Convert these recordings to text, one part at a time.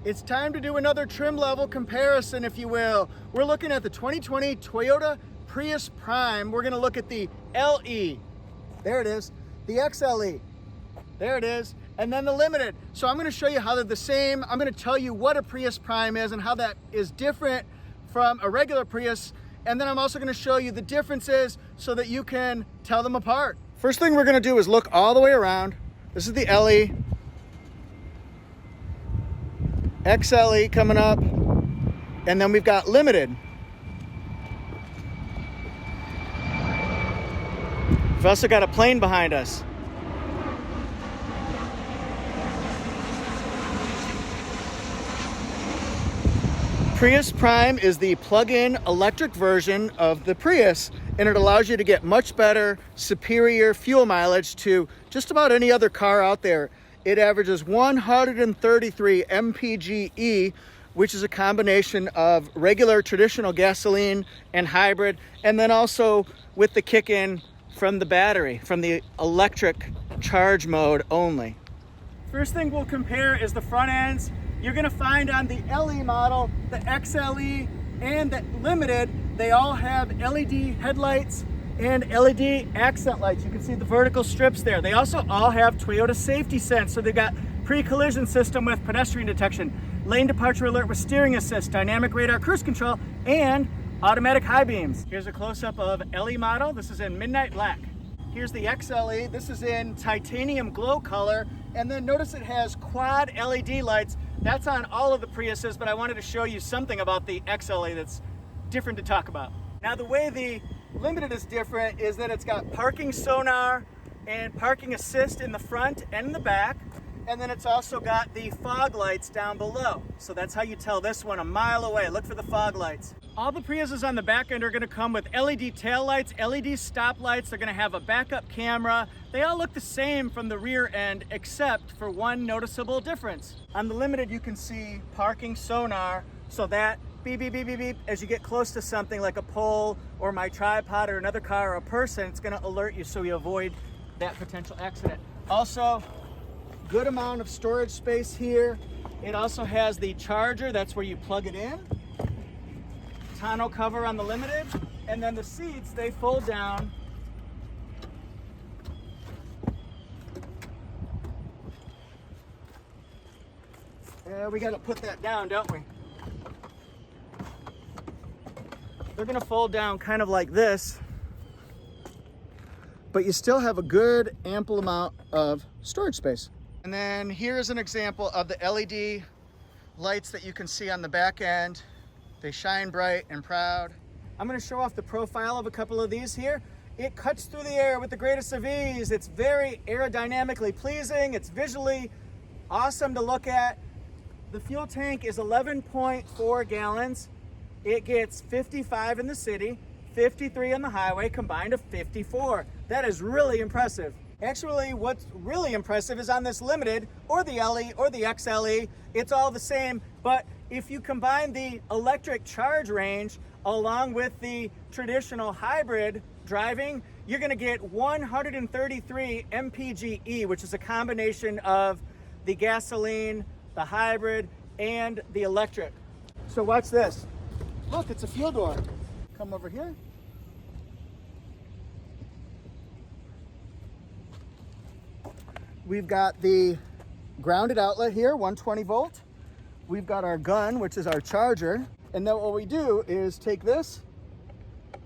It's time to do another trim level comparison, if you will. We're looking at the 2020 Toyota Prius Prime. We're gonna look at the LE. There it is. The XLE. There it is. And then the Limited. So I'm gonna show you how they're the same. I'm gonna tell you what a Prius Prime is and how that is different from a regular Prius. And then I'm also gonna show you the differences so that you can tell them apart. First thing we're gonna do is look all the way around. This is the LE. XLE coming up, and then we've got Limited. We've also got a plane behind us. Prius Prime is the plug-in electric version of the Prius, and it allows you to get much better, superior fuel mileage to just about any other car out there. It averages 133 mpge, which is a combination of regular traditional gasoline and hybrid, and then also with the kick-in from the battery, from the electric charge mode only. First thing we'll compare is the front ends. You're gonna find on the LE model, the XLE, and the Limited, they all have LED headlights and LED accent lights. You can see the vertical strips there. They also all have Toyota Safety Sense. So they've got pre-collision system with pedestrian detection, lane departure alert with steering assist, dynamic radar cruise control, and automatic high beams. Here's a close-up of LE model. This is in midnight black. Here's the XLE. This is in titanium glow color. And then notice it has quad LED lights. That's on all of the Priuses, but I wanted to show you something about the XLE that's different to talk about. Now the way the Limited is different is that it's got parking sonar and parking assist in the front and in the back, and then it's also got the fog lights down below. So that's how you tell this one a mile away. Look for the fog lights. All the Priuses on the back end are going to come with LED tail lights, LED stop lights. They're going to have a backup camera. They all look the same from the rear end except for one noticeable difference. On the Limited you can see parking sonar, so that beep, beep, beep, beep, beep. As you get close to something like a pole or my tripod or another car or a person, it's gonna alert you so you avoid that potential accident. Also, good amount of storage space here. It also has the charger, that's where you plug it in. Tonneau cover on the Limited. And then the seats, they fold down. Yeah, we gotta put that down, don't we? They're gonna fold down kind of like this, but you still have a good ample amount of storage space. And then here's an example of the LED lights that you can see on the back end. They shine bright and proud. I'm gonna show off the profile of a couple of these here. It cuts through the air with the greatest of ease. It's very aerodynamically pleasing. It's visually awesome to look at. The fuel tank is 11.4 gallons. It gets 55 in the city, 53 on the highway, combined to 54. That is really impressive. Actually, what's really impressive is on this Limited, or the LE, or the XLE, it's all the same, but if you combine the electric charge range along with the traditional hybrid driving, you're gonna get 133 mpge, which is a combination of the gasoline, the hybrid, and the electric. So watch this. Look, it's a fuel door. Come over here. We've got the grounded outlet here, 120 volt. We've got our gun, which is our charger. And then what we do is take this.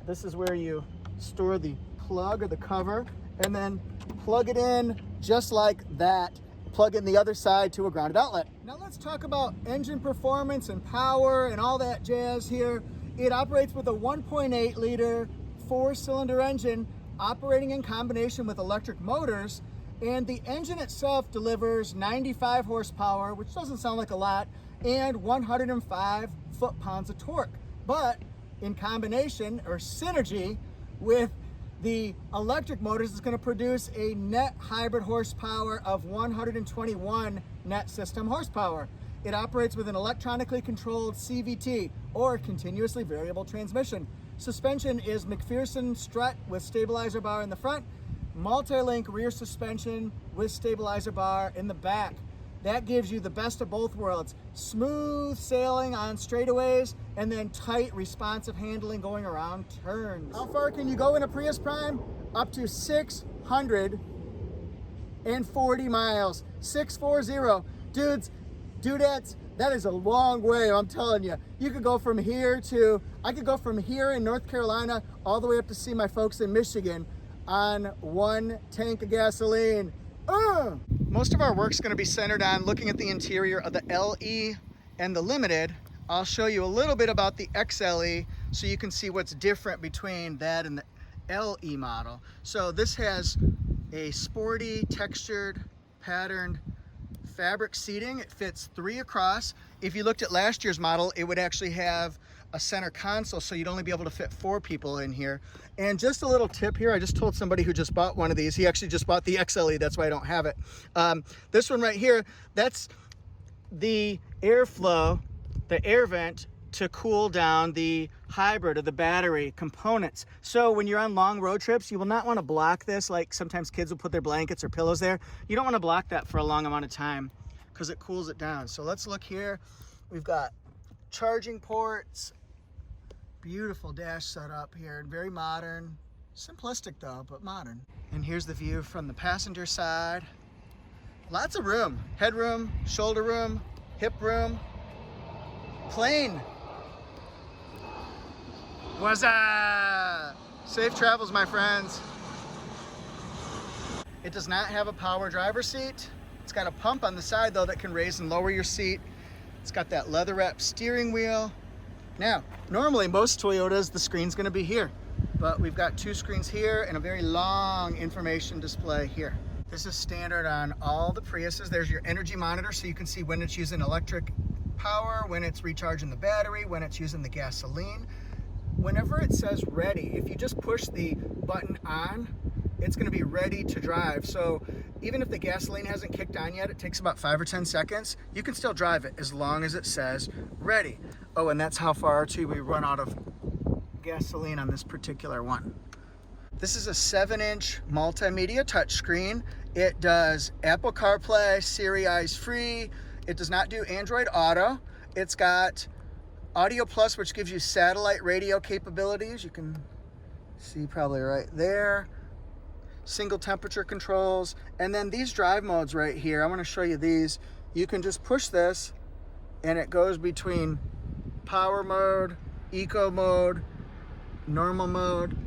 This is where you store the plug or the cover, and then plug it in just like that. Plug in the other side to a grounded outlet. Now let's talk about engine performance and power and all that jazz here. It operates with a 1.8 liter 4-cylinder engine operating in combination with electric motors, and the engine itself delivers 95 horsepower, which doesn't sound like a lot, and 105 foot-pounds of torque. But in combination or synergy with the electric motors, is going to produce a net hybrid horsepower of 121 net system horsepower. It operates with an electronically controlled CVT, or continuously variable transmission. Suspension is McPherson strut with stabilizer bar in the front, multi-link rear suspension with stabilizer bar in the back. That gives you the best of both worlds. Smooth sailing on straightaways, and then tight, responsive handling going around turns. How far can you go in a Prius Prime? Up to 640 miles. 640. Dudes, dudettes, that is a long way, I'm telling you. You could go from here to, I could go from here in North Carolina all the way up to see my folks in Michigan on one tank of gasoline. Most of our work's going to be centered on looking at the interior of the LE and the Limited. I'll show you a little bit about the XLE so you can see what's different between that and the LE model. So this has a sporty, textured, patterned fabric seating. It fits 3 across. If you looked at last year's model, it would actually have a center console, so you'd only be able to fit 4 people in here. And just a little tip here, I just told somebody who just bought one of these, he actually just bought the XLE, that's why I don't have it. This one right here, that's the airflow, the air vent to cool down the hybrid or the battery components. So when you're on long road trips, you will not want to block this, like sometimes kids will put their blankets or pillows there. You don't want to block that for a long amount of time because it cools it down. So let's look here. We've got charging ports, beautiful dash setup here, very modern, simplistic though, but modern. And here's the view from the passenger side. Lots of room, headroom, shoulder room, hip room, plane. What's up? Safe travels, my friends. It does not have a power driver's seat. It's got a pump on the side though that can raise and lower your seat. It's got that leather wrap steering wheel. Now, normally most Toyotas, the screen's gonna be here, but we've got 2 screens here and a very long information display here. This is standard on all the Priuses. There's your energy monitor so you can see when it's using electric power, when it's recharging the battery, when it's using the gasoline. Whenever it says ready, if you just push the button on, it's gonna be ready to drive. So even if the gasoline hasn't kicked on yet, it takes about 5 or 10 seconds, you can still drive it as long as it says ready. Oh, and that's how far too we run out of gasoline on this particular one. This is a 7-inch multimedia touchscreen. It does Apple CarPlay, Siri Eyes Free. It does not do Android Auto. It's got Audio Plus, which gives you satellite radio capabilities. You can see probably right there. Single temperature controls. And then these drive modes right here, I want to show you these. You can just push this and it goes between power mode, eco mode, normal mode.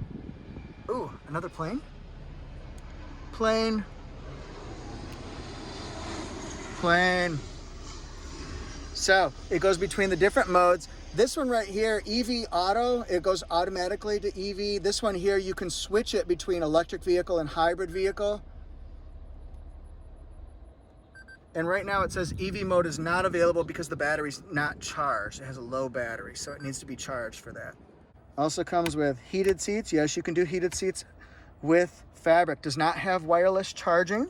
Ooh, another plane. Plane. Plane. So it goes between the different modes. This one right here, EV Auto, it goes automatically to EV. This one here, you can switch it between electric vehicle and hybrid vehicle. And right now it says EV mode is not available because the battery's not charged. It has a low battery, so it needs to be charged for that. Also comes with heated seats. Yes, you can do heated seats with fabric. Does not have wireless charging.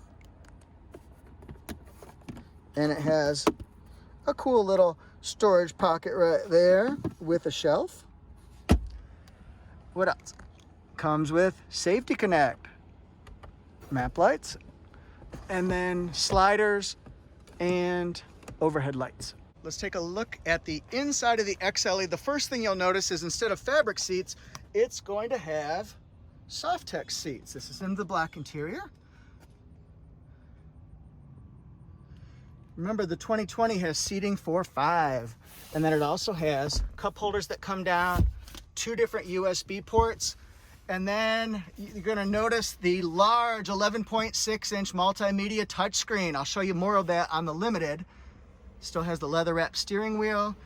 And it has a cool little storage pocket right there with a shelf. What else? Comes with Safety Connect, map lights, and then sliders and overhead lights. Let's take a look at the inside of the XLE. The first thing you'll notice is instead of fabric seats, it's going to have Softex seats. This is in the black interior. Remember, the 2020 has seating for 5. And then it also has cup holders that come down, 2 different USB ports. And then you're gonna notice the large 11.6-inch multimedia touchscreen. I'll show you more of that on the Limited. Still has the leather wrap steering wheel.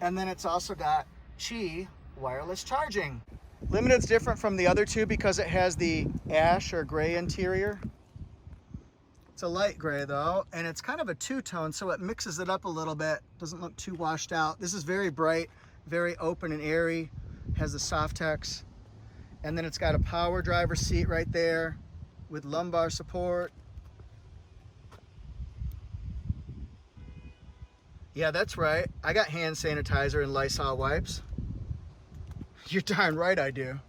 And then it's also got Qi wireless charging. Limited's different from the other 2 because it has the ash or gray interior. It's a light gray though, and it's kind of a 2-tone, so it mixes it up a little bit. Doesn't look too washed out. This is very bright, very open and airy. Has the Softex. And then it's got a power driver seat right there with lumbar support. Yeah, that's right. I got hand sanitizer and Lysol wipes. You're darn right I do.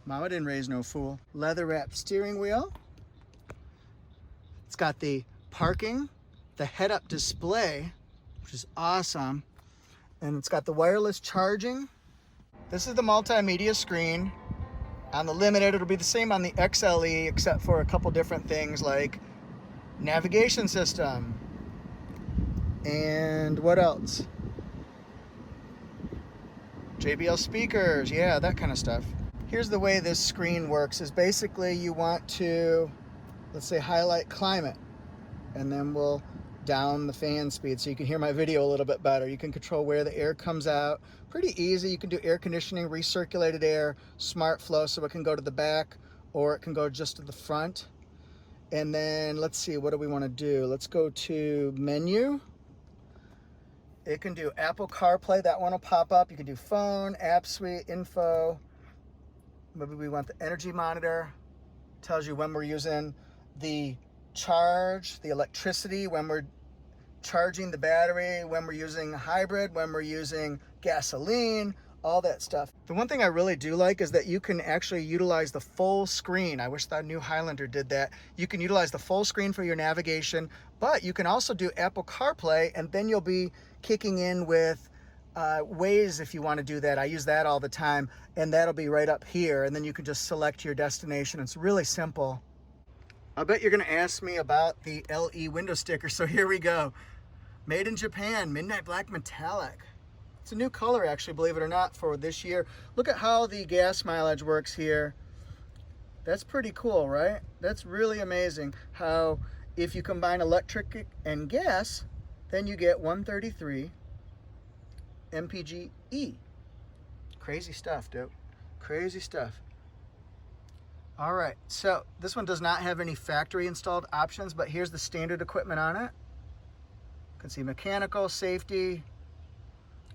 Mama didn't raise no fool. Leather wrap steering wheel. It's got the parking, the head-up display, which is awesome. And it's got the wireless charging. This is the multimedia screen. On the Limited, it'll be the same on the XLE, except for a couple different things like navigation system. And what else? JBL speakers, yeah, that kind of stuff. Here's the way this screen works, is basically you want to, let's say, highlight climate, and then we'll down the fan speed so you can hear my video a little bit better. You can control where the air comes out. Pretty easy. You can do air conditioning, recirculated air, smart flow, so it can go to the back or it can go just to the front. And then let's see, what do we want to do? Let's go to menu. It can do Apple CarPlay, that one will pop up. You can do phone, app suite, info. Maybe we want the energy monitor. Tells you when we're using the charge, the electricity, when we're charging the battery, when we're using hybrid, when we're using gasoline, all that stuff. The one thing I really do like is that you can actually utilize the full screen. I wish the new Highlander did that. You can utilize the full screen for your navigation, but you can also do Apple CarPlay, and then you'll be kicking in with Waze if you want to do that. I use that all the time, and that'll be right up here, and then you can just select your destination. It's really simple. I bet you're going to ask me about the LE window sticker, so here we go. Made in Japan, Midnight Black Metallic. It's a new color, actually, believe it or not, for this year. Look at how the gas mileage works here. That's pretty cool, right? That's really amazing how if you combine electric and gas, then you get 133 mpge. Crazy stuff, dude. Crazy stuff. All right, so this one does not have any factory installed options, but here's the standard equipment on it. You can see mechanical, safety,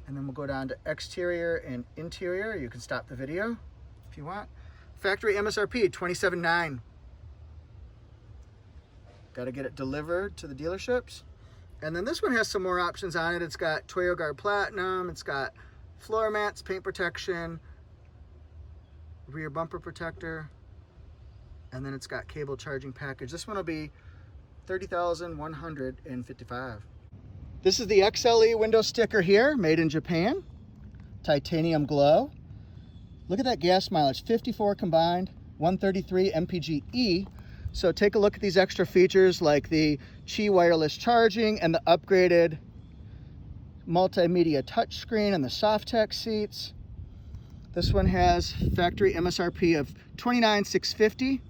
and then we'll go down to exterior and interior. You can stop the video if you want. Factory MSRP, $27,900. Got to get it delivered to the dealerships. And then this one has some more options on it. It's got ToyoGuard Platinum, it's got floor mats, paint protection, rear bumper protector, and then it's got cable charging package. This one will be $30,155. This is the XLE window sticker here, made in Japan. Titanium glow. Look at that gas mileage, 54 combined, 133 mpge. So take a look at these extra features like the Qi wireless charging and the upgraded multimedia touchscreen and the Softech seats. This one has factory MSRP of $29,650.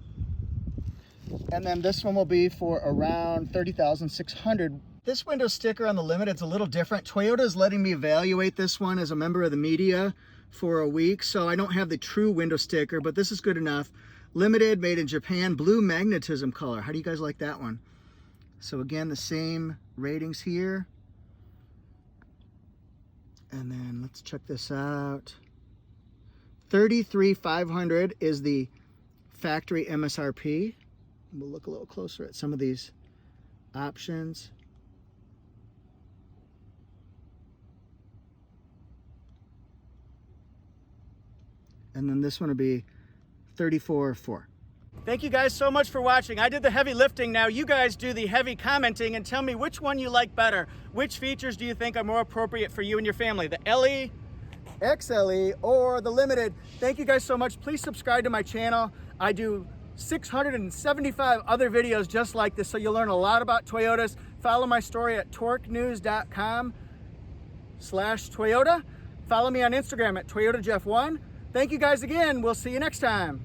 And then this one will be for around $30,600. This window sticker on the Limited's a little different. Toyota is letting me evaluate this one as a member of the media for a week, so I don't have the true window sticker, but this is good enough. Limited, made in Japan, blue magnetism color. How do you guys like that one? So again, the same ratings here. And then let's check this out. $33,500 is the factory MSRP. We'll look a little closer at some of these options. And then this one will be $34,400. Thank you guys so much for watching. I did the heavy lifting. Now you guys do the heavy commenting and tell me which one you like better. Which features do you think are more appropriate for you and your family? The LE, XLE, or the Limited? Thank you guys so much. Please subscribe to my channel. I do 675 other videos just like this, so you'll learn a lot about Toyotas. Follow my story at torquenews.com/Toyota. Follow me on Instagram at ToyotaJeff1. Thank you guys again. We'll see you next time.